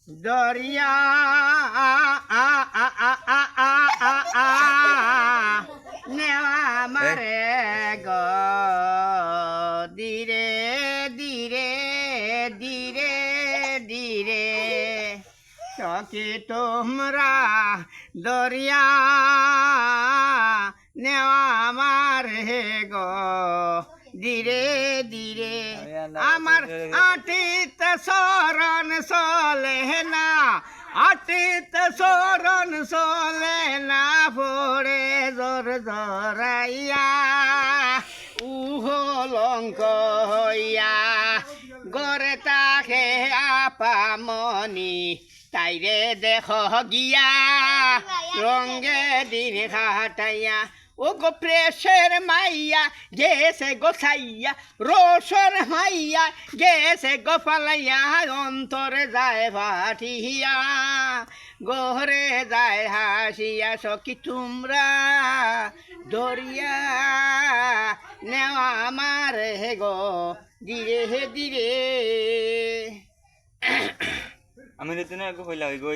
দরিয়া নেওয়া মারে গো ধীরে ধীরে ধীরে ধীরে সখী তোমরা দরিয়া নেওয়া মারে গো ধীরে ধীরে আমার আটিত শরণ চলে না আটিত শরণ চলে না পড়ে জোর জরাইয়া উহলঙ্ক হইয়া গড়ে তাকে আপামনি তাইরে দেখ গিয়া রঙ্গে দিন খাটাইয়া ও গো প্রেসের মাইয়া গেছে গোসাইয়া রোসর মাইয়া গেছে গোপালাইয়া অন্তরে যায় ভাটিয়া গোহরে যায় হাসিয়া সখী তোমরা দরিয়া নেওয়া আমার হে গো ধীরে ধীরে আমি তো না কইলা গই